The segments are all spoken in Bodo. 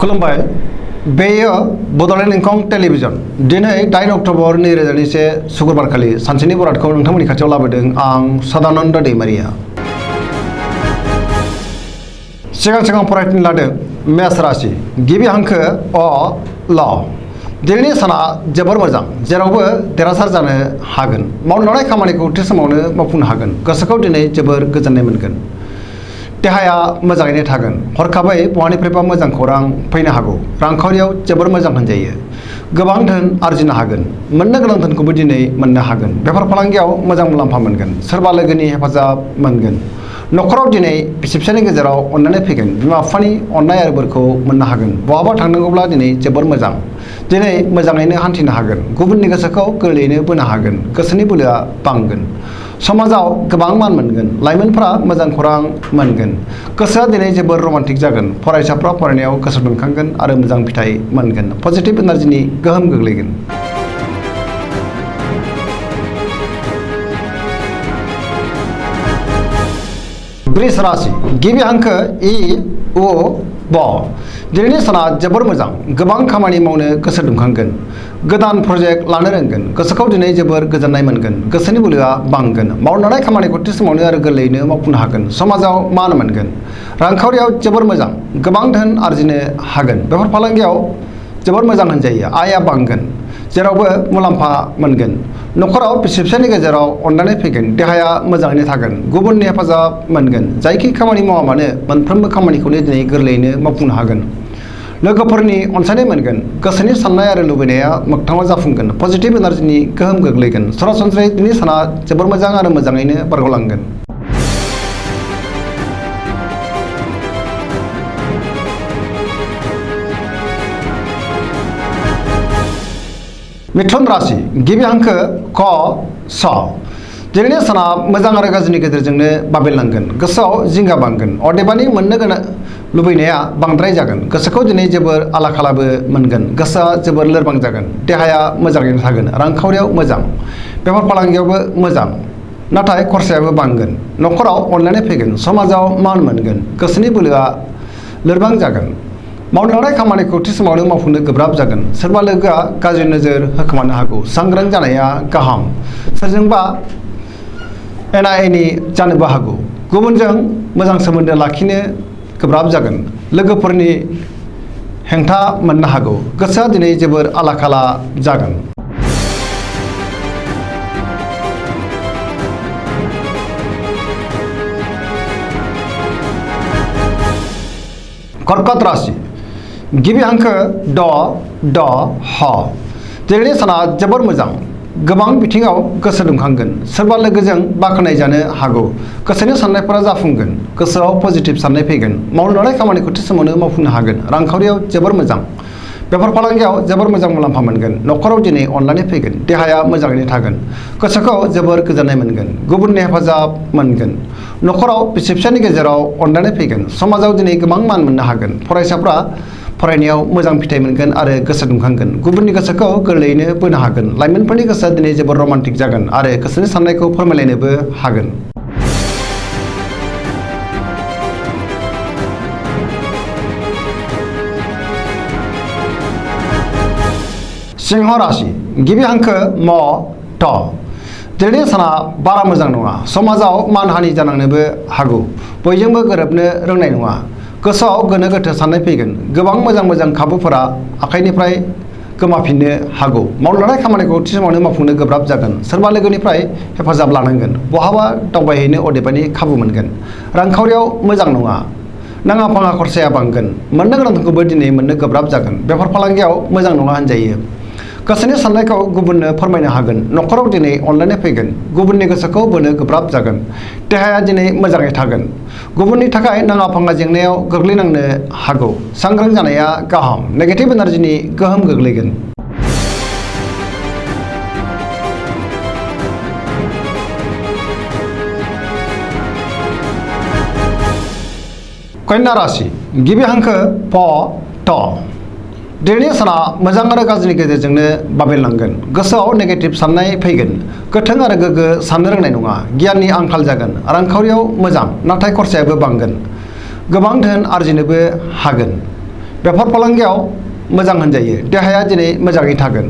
खुलुमबाय बेयो बड'लेण्ड इंखं टेलिभिजन दिनै 8 अक्ट'बर 2021 शुक्रबार खालि सानसेनि बरादखौ नोंथांमोननि खाथियाव लाबोदों आं सदानन्द दैमारिया। सिगां फरायथिनो लादों मेष राशि गिबि हांखो अ ल। दिनैनि साना जोबोर मोजां, जेरावबो देरहासार जानो हागोन। मावनो लानाय खामानिखौ थि समावनो मावफुंनो हागोन। गोसोखौ दिनै जोबोर गोजोननाय मोनगोन। देहाया मोजाङैनो थागोन। हरखाबै बहानिफ्रायबा मोजां खौरां फैनो हागौ। रांखावरियाव जोबोर मोजां होनजायो। गोबां धोन आरजिनो हागोन। मोननो गोनां धोनखौबो दिनै मोननो हागोन। बेफार फालांगियाव मोजां मुलाम्फा मोनगोन। सोरबा लोगोनि हेफाजाब मोनगोन। न'खराव दिनै बिसि फिसायनि गेजेराव अननानै फैगोन। बिमा बिफानि अननाय आरो बोरखौ मोननो हागोन। बहाबा थांनांगौब्ला दिनै जोबोर मोजां। दिनै मोजाङैनो हान्थिनो हागोन। गुबुननि गोसोखौ गोरलैयैनो बोनो हागोन। गोसोनि बोलोआ बांगोन। समाजाव गोबां मान मोनगोन। लाइमोनफोरा मोजां खौरां मोनगोन। गोसोआ दिनै जोबोर रमान्टिक जागोन। फरायसाफ्रा फरायनायाव गोसो दुंखांगोन आरो मोजां फिथाइ मोनगोन। पजिटिभ एनार्जिनि गोहोम गोग्लैगोन। वृष राशि गिबि हांखो इ उ ब। दिनैनि साना जोबोर मोजां। गोबां खामानि मावनो गोसो दुंखांगोन। गोदान प्रजेक्ट लानो रोंगोन। गोसोखौ दिनै जोबोर गोजोननाय मोनगोन। गोसोनि बोलोआ बांगोन। मावनो लानाय खामानिखौ थि समावनो आरो गोरलैयैनो मावफुंनो हागोन। समाजाव मान मोनगोन। रांखावरियाव जोबोर मोजां। गोबां धोन आरजिनो हागोन। बेफार फालांगियाव जोबोर मोजां होनजायो। आयआ बांगोन। जेरावबो मुलाम्फा मोनगोन। न'खराव बिसि फिसायनि गेजेराव अननानै फैगोन। देहाया मोजाङैनो थागोन। गुबुननि हेफाजाब मोनगोन। जायखि खामानि मावा मानो मोनफ्रोमबो खामानिखौनो दिनै गोरलैयैनो मावफुंनो हागोन। लोगोफोरनि अनसायनाय मोनगोन। गोसोनि साननाय आरो लुबैनाया मोगथाङाव जाफुंगोन। पजिटिभ एनार्जिनि गोहोम गोग्लैगोन। सरासनस्रायै दिनै साना जोबोर मोजां आरो मोजाङैनो बारग'लांगोन। मिथुन राशि गिबि हांखो क स। दिनैनि साना मोजां आरो गाज्रिनि गेजेरजोंनो बाबेनलांगोन। गोसोआव जिंगा बांगोन। अदेबानि मोननो गोनां लुबैनाया बांद्राय जागोन। गोसोखौ दिनै जोबोर आला खालाबो मोनगोन। गोसोआ जोबोर लोरबां जागोन। देहाया मोजाङैनो थागोन। रांखावरियाव मोजां। बेफार फालांगियावबो मोजां। नाथाय खरसायाबो बांगोन। न'खराव अनलायनाय फैगोन। समाजाव मान मोनगोन। गोसोनि बोलोआ लोरबां जागोन। मावनो लानाय खामानिखौ थि समावनो मावफुंनो गोब्राब जागोन। सोरबा लोगोआ गाज्रि नोजोर होखोमानो हागौ। सांग्रां जानाया गाहाम। सोरजोंबा एना एनि जानोबो हागौ। गुबुनजों मोजां सोमोन्दो लाखिनो गोब्राब जागोन। लोगोफोरनि हेंथा मोननो हागौ। गोसोआ दिनै जोबोर आला खाला जागोन। कर्कट राशि गिबि हांखो ड ड ह। दिनैनि साना जोबोर मोजां। गोबां बिथिङाव गोसो दुंखांगोन। सोरबा लोगोजों बाख्नाय जानो हागौ। गोसोनि साननायफोरा जाफुंगोन। गोसोआव पजिटिभ साननाय फैगोन। मावनो लानाय खामानिखौ थि समावनो मावफुंनो हागोन। रांखावरियाव जोबोर मोजां। बेफार फालांगियाव जोबोर मोजां मुलाम्फा मोनगोन। न'खराव दिनै अनलायनाय फैगोन। देहाया मोजाङैनो थागोन। गोसोखौ जोबोर गोजोननाय मोनगोन। गुबुननि हेफाजाब मोनगोन। न'खराव बिसि फिसायनि गेजेराव अनलायनाय फैगोन। समाजाव दिनै गोबां मान मोननो हागोन। फरायसाफ्रा फरायनायाव मोजां फिथाइ मोनगोन आरो गोसो दुंखांगोन। गुबुननि गोसोखौ गोरलैयैनो बोनो हागोन। लाइमोनफोरनि गोसोआ दिनै जोबोर रमान्टिक जागोन आरो गोसोनि साननायखौ फोरमायलायनोबो हागोन। सिंह राशि गिबि हांखो म थ। दिनैनि साना बारा मोजां नङा। समाजाव मानहानि जानांनोबो हागौ। बयजोंबो गोरोबनो रोंनाय नङा। गोसोआव गोनो गोथो साननाय फैगोन। गोबां मोजां खाबुफोरा आखाइनिफ्राय गोमाफिननो हागौ। मावनो लानाय खामानिखौ थि समावनो मावफुंनो गोब्राब जागोन। सोरबा लोगोनिफ्राय हेफाजाब लानांगोन। बहाबा दावबायहैनो अदेबानि खाबु मोनगोन। रांखावरियाव मोजां नङा। नाङा फाङा खरसाया बांगोन। मोननो गोनांखौबो दिनै मोननो गोब्राब जागोन। बेफार फालांगियाव मोजां नङा होनजायो। गोसोनि साननायखौ गुबुननो फोरमायनो हागोन। न'खराव दिनै अनलायनाय फैगोन। गुबुननि गोसोखौ बोनो गोब्राब जागोन। देहाया दिनै मोजाङै थागोन। गुबुननि थाखाय नाङा फाङा जेंनायाव गोग्लैनांनो हागौ। सांग्रां जानाया गाहाम। नेगेटिभ एनार्जिनि गोहोम गोग्लैगोन। कन्या राशि गिबि हांखो प ट। दिनैनि साना मोजां आरो गाज्रिनि गेजेरजोंनो बाबेनलांगोन। गोसोआव नेगेटिभ साननाय फैगोन। गोथों आरो गोग्गो साननो रोंनाय नङा। गियाननि आंखाल जागोन। रांखावरियाव मोजां, नाथाय खरसायाबो बांगोन। गोबां धोन आरजिनोबो हागोन। बेफार फालांगियाव मोजां होनजायो देहाया दिनै मोजाङै थागोन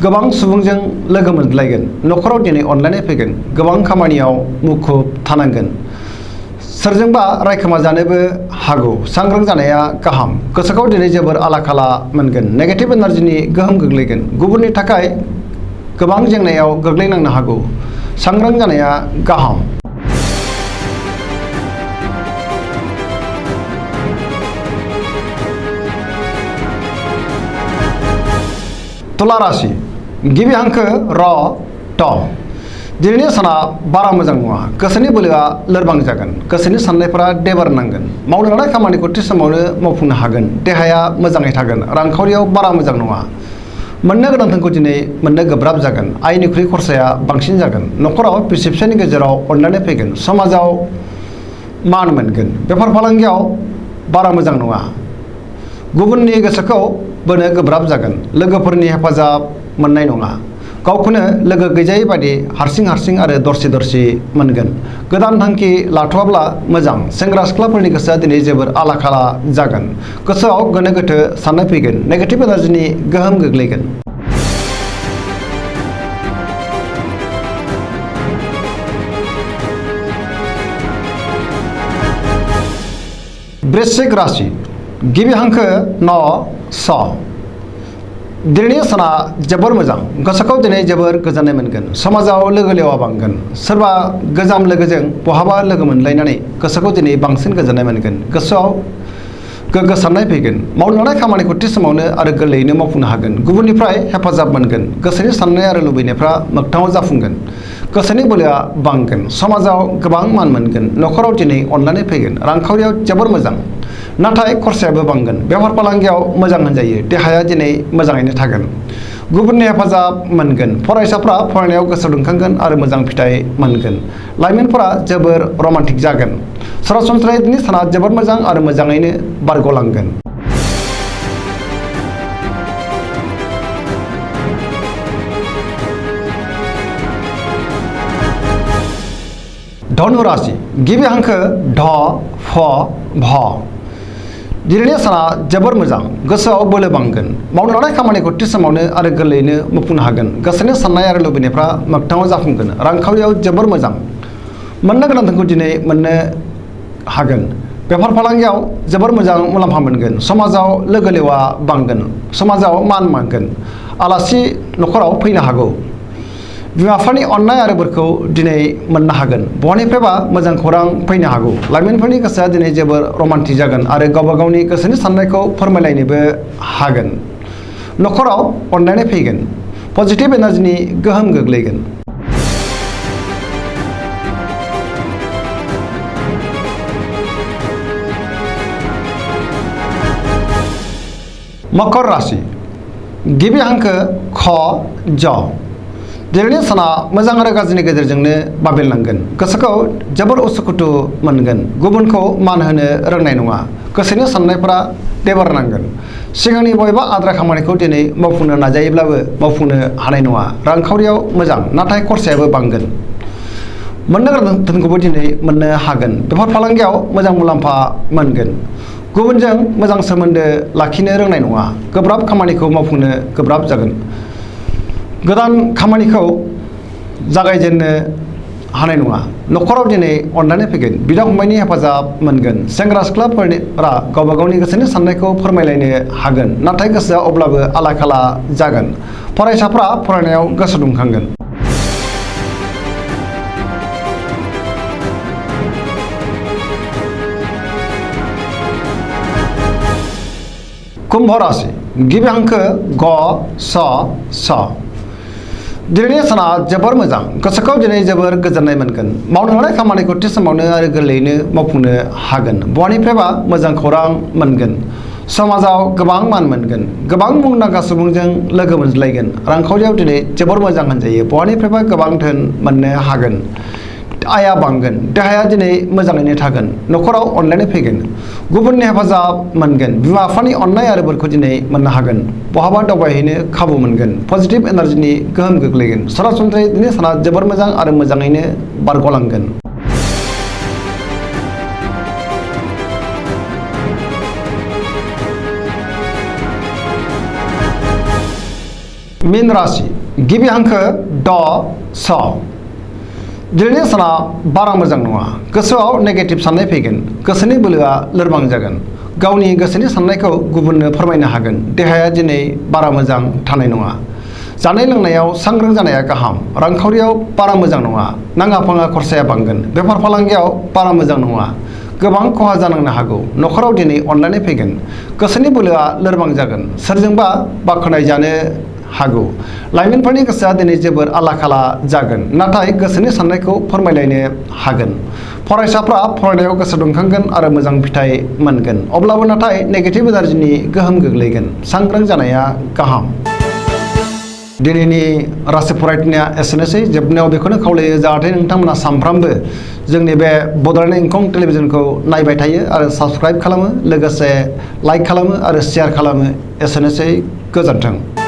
गोबां सुबुंजों लोगो मोनज्लायगोन न'खराव दिनै अनलायनाय फैगोन गोबां खामानियाव मुखुब थानांगोन सोरजोंबा रायखोमा जानोबो हागौ सांग्रां जानाया गाहाम गोसोखौ दिनै जोबोर आला खाला मोनगोन नेगेटिभ एनार्जिनि गोहोम गोग्लैगोन गुबुननि थाखाय गोबां जेंनायाव गोग्लैनांनो हागौ सांग्रां जानाया गाहाम तुला राशि गिबि हांखो र ट दिनैनि साना बारा मोजां नङा गोसोनि बोलोआ लोरबां जागोन गोसोनि साननायफोरा देबार नांगोन मावनो लानाय खामानिखौ थि समावनो मावफुंनो हागोन देहाया मोजाङै थागोन रांखावरियाव बारा मोजां नङा मोननो गोनां धोनखौ दिनै मोननो गोब्राब जागोन आयनिख्रुइ खरसाया बांसिन जागोन न'खराव बिसि फिसायनि गेजेराव अनलायनाय फैगोन समाजाव मान मोनगोन बेफार फालांगियाव बारा मोजां नङा गुबुननि गोसोखौ बोनो गोब्राब जागोन लोगोफोरनि हेफाजाब मोननाय नङा गावखौनो लोगो गैजायै बायदि हारसिं आरो दरसि मोनगोन गोदान थांखि लाथ'वाब्ला मोजां सेंग्रा सिख्लाफोरनि गोसोआ दिनै जोबोर आला खाला जागोन गोसोआव गोनो गोथो साननाय फैगोन नेगेटिभ एनार्जिनि गोहोम गोग्लैगोन वृश्चिक राशि गिबि हांखो न स दिनैनि साना जोबोर मोजां गोसोखौ दिनै जोबोर गोजोननाय मोनगोन समाजाव लोगो लेवा बांगोन सोरबा गोजाम लोगोजों बहाबा लोगो मोनलायनानै गोसोखौ दिनै बांसिन गोजोननाय मोनगोन गोसोआव गोग्गो साननाय फैगोन मावनो लानाय खामानिखौ थि समावनो आरो गोरलैयैनो मावफुंनो हागोन गुबुननिफ्राय हेफाजाब मोनगोन गोसोनि साननाय आरो लुबैनायफ्रा मोगथाङाव जाफुंगोन गोसोनि बोलोआ बांगोन समाजाव गोबां मान मोनगोन न'खराव दिनै अनलायनाय फैगोन रांखावरियाव जोबोर मोजां नाथाय खरसायाबो बांगोन बेफार फालांगियाव मोजां होनजायो देहाया दिनै मोजाङैनो थागोन गुबुननि हेफाजाब मोनगोन फरायसाफ्रा फरायनायाव गोसो दुंखांगोन आरो मोजां फिथाइ मोनगोन लाइमोनफोरा जोबोर रमान्टिक जागोन सरासनस्रायै दिनै साना जोबोर मोजां आरो मोजाङैनो बारग'लांगोन धनु राशि गिबि हांखो ढ फ भ दिनैनि साना जोबोर मोजां गोसोआव बोलो बांगोन मावनो लानाय खामानिखौ थि समावनो आरो गोरलैयैनो मावफुंनो हागोन गोसोनि साननाय आरो लुबैनायफ्रा मोगथाङाव जाफुंगोन रांखावरियाव जोबोर मोजां मोननो गोनां धोनखौ दिनै मोननो हागोन बेफार फालांगियाव जोबोर मोजां मुलाम्फा मोनगोन समाजाव लोगो लेवा बांगोन समाजाव मान मोनगोन आलासि न'खराव फैनो हागौ बिमा बिफानि अननाय आरो बोरखौ दिनै मोननो हागोन बहानिफ्रायबा मोजां खौरां फैनो हागौ लाइमोनफोरनि गोसोआ दिनै जोबोर रमान्टिक जागोन आरो गावबा गावनि गोसोनि साननायखौ फोरमायलायनोबो हागोन न'खराव अनलायनाय फैगोन पजिटिभ एनार्जिनि गोहोम गोग्लैगोन मकर राशि गिबि हांखो ख ज दिनैनि साना मोजां आरो गाज्रिनि गेजेरजोंनो बाबेलनांगोन गोसोखौ जोबोर उसुखुथु मोनगोन गुबुनखौ मान होनो रोंनाय नङा गोसोनि साननायफोरा देबारनांगोन सिगांनि बबेबा आद्रा खामानिखौ दिनै मावफुंनो नाजायोब्लाबो मावफुंनो हानाय नङा रांखावरियाव मोजां नाथाय खरसायाबो बांगोन मोननो गोनां धोनखौबो दिनै मोननो हागोन बेफार फालांगियाव मोजां मुलाम्फा मोनगोन गुबुनजों मोजां सोमोन्दो लाखिनो रोंनाय नङा गोब्राब खामानिखौ मावफुंनो गोब्राब जागोन गोदान खामानिखौ जागायजेननो हानाय नङा न'खराव दिनै अनलायनाय फैगोन बिदा फंबायनि हेफाजाब मोनगोन सेंग्रा सिख्लाफोरा गावबा गावनि गोसोनि साननायखौ फोरमायलायनो हागोन नाथाय गोसोआ अब्लाबो आला खाला जागोन फरायसाफ्रा फरायनायाव गोसो दुंखांगोन कुंभ राशि गिबि हांखो ग स स दिनैनि साना जोबोर मोजां गोसोखौ दिनै जोबोर गोजोननाय मोनगोन मावनो लानाय खामानिखौ थि समावनो आरो गोरलैयैनो मावफुंनो हागोन बहानिफ्रायबा मोजां खौरां मोनगोन समाजाव गोबां मान मोनगोन गोबां मुंदांखा सुबुंजों लोगो मोनज्लायगोन रांखावरियाव दिनै जोबोर मोजां होनजायो बहानिफ्रायबा गोबां धोन मोननो हागोन आया बांगोन देहाया दिनै मोजाङैनो थागोन न'खराव अनलायनाय फैगोन गुबुननि हेफाजाब मोनगोन बिमा बिफानि अननाय आरो बोरखौ दिनै मोननो हागोन बहाबा दावबायहैनो खाबु मोनगोन पजिटिभ एनार्जिनि गोहोम गोग्लैगोन सरासनस्रायै दिनै साना जोबोर मोजां आरो मोजाङैनो बारग'लांगोन मीन राशि गिबि हांखो ड स दिनैनि साना बारा मोजां नङा गोसोआव नेगेटिभ साननाय फैगोन गोसोनि बोलोआ लोरबां जागोन गावनि गोसोनि साननायखौ गुबुननो फोरमायनो हागोन देहाया दिनै बारा मोजां थानाय नङा जानाय लोंनायाव सांग्रां जानाया गाहाम रांखावरियाव बारा मोजां नङा नाङा फाङा खरसाया बांगोन बेफार फालांगियाव बारा मोजां नङा गोबां खहा जानांनो हागौ नखराव दिनै अनलायनाय फैगोन गोसोनि बोलोआ लोरबां जागोन सोरजोंबा बाख्नाय जानो हागौ लाइमोनफोरनि गोसोआ दिनै जोबोर आला खाला जागोन नाथाय गोसोनि साननायखौ फोरमायलायनो हागोन फरायसाफ्रा फरायनायाव गोसो दुंखांगोन आरो मोजां फिथाइ मोनगोन अब्लाबो नाथाय नेगेटिभ एनार्जिनि गोहोम गोग्लैगोन सांग्रां जानाया गाहाम दिनैनि राशि फरायनाया एसेनोसै जोबनायाव बेखौनो खावलायो जाहाथे नोंथांमोना सानफ्रामबो जोंनि बे बड'लेण्ड इंखं टेलिभिजनखौ नायबाय थायो आरो साबस्क्राइब खालामो लोगोसे लाइक खालामो आरो शेयार खालामो एसेनोसै गोजोन्थों।